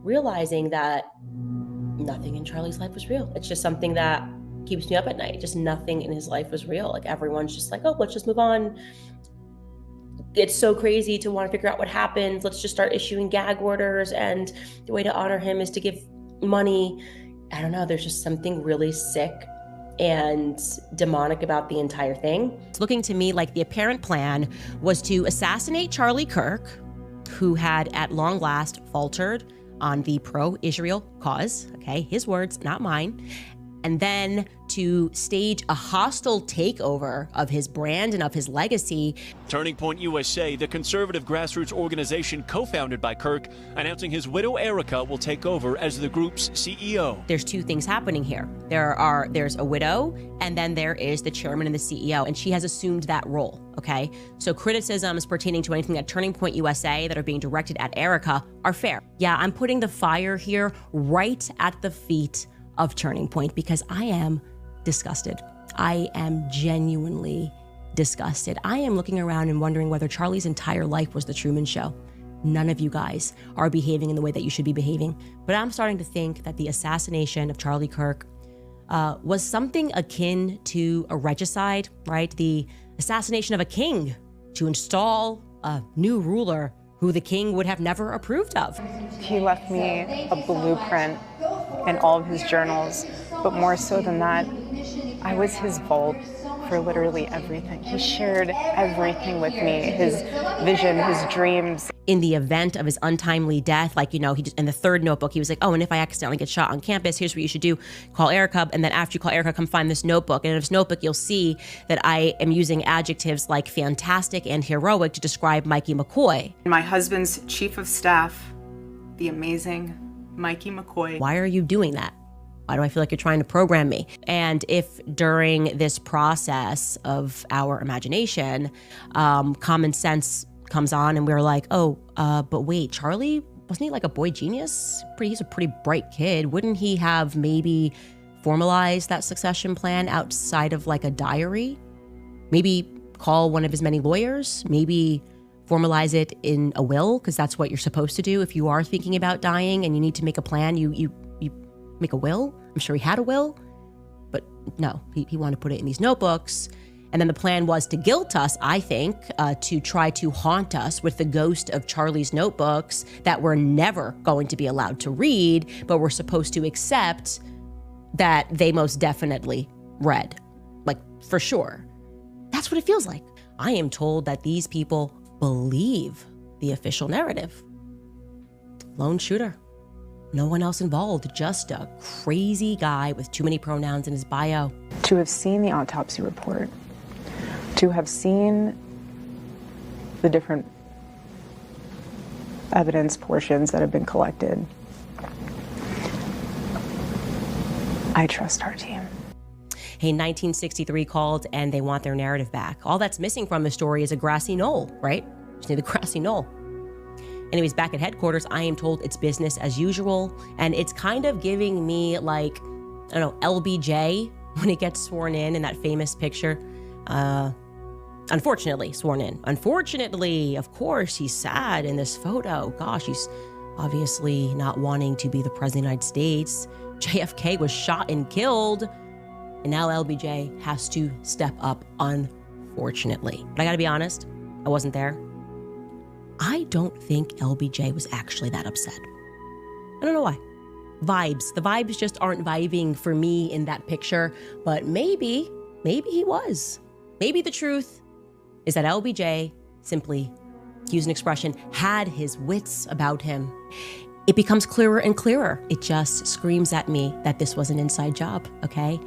realizing that nothing in Charlie's life was real. It's just something that keeps me up at night. Just nothing in his life was real. Like, everyone's just like, oh, let's just move on. It's so crazy to want to figure out what happened. Let's just start issuing gag orders. And the way to honor him is to give money. I don't know. There's just something really sick and demonic about the entire thing. It's looking to me like the apparent plan was to assassinate Charlie Kirk, who had at long last faltered on the pro-Israel cause, okay, his words, not mine, and then to stage a hostile takeover of his brand and of his legacy. Turning Point USA, the conservative grassroots organization co-founded by Kirk, announcing his widow Erika will take over as the group's CEO. There's two things happening here. There's a widow, and then there is the chairman and the CEO, and she has assumed that role, okay? So criticisms pertaining to anything at Turning Point USA that are being directed at Erika are fair. Yeah, I'm putting the fire here right at the feet of Turning Point because I am disgusted. I am genuinely disgusted. I am looking around and wondering whether Charlie's entire life was the Truman Show. None of you guys are behaving in the way that you should be behaving. But I'm starting to think that the assassination of Charlie Kirk was something akin to a regicide, right? The assassination of a king to install a new ruler who the king would have never approved of. He left me a blueprint in all of his journals, but more so than that, I was his vault for literally everything. He shared everything with me, his vision, his dreams. In the event of his untimely death, like, he just, in the third notebook, he was like, oh, and if I accidentally get shot on campus, here's what you should do. Call Erika, and then after you call Erika, come find this notebook. And in this notebook, you'll see that I am using adjectives like fantastic and heroic to describe Mikey McCoy. My husband's chief of staff, the amazing Mikey McCoy. Why are you doing that? Why do I feel like you're trying to program me? And if during this process of our imagination, common sense comes on and we're like, oh, but wait, Charlie, wasn't he like a boy genius? He's a pretty bright kid. Wouldn't he have maybe formalized that succession plan outside of like a diary? Maybe call one of his many lawyers? Maybe formalize it in a will, because that's what you're supposed to do if you are thinking about dying and you need to make a plan. You make a will. I'm sure he had a will, but no, he wanted to put it in these notebooks. And then the plan was to guilt us, I think, to try to haunt us with the ghost of Charlie's notebooks that we're never going to be allowed to read, but we're supposed to accept that they most definitely read, like for sure. That's what it feels like. I am told that these people believe the official narrative. Lone shooter. No one else involved, just a crazy guy with too many pronouns in his bio. To have seen the autopsy report, to have seen the different evidence portions that have been collected, I trust our team. Hey, 1963 called and they want their narrative back. All that's missing from the story is a grassy knoll, right? Just need the grassy knoll. Anyways, back at headquarters, I am told it's business as usual. And it's kind of giving me like, I don't know, LBJ when he gets sworn in that famous picture. Unfortunately, sworn in. Unfortunately, of course, he's sad in this photo. Gosh, he's obviously not wanting to be the president of the United States. JFK was shot and killed. And now LBJ has to step up, unfortunately. But I gotta be honest, I wasn't there. I don't think LBJ was actually that upset. I don't know why. Vibes. The vibes just aren't vibing for me in that picture, but maybe he was. Maybe the truth is that LBJ simply, to use an expression, had his wits about him. It becomes clearer and clearer. It just screams at me that this was an inside job, okay?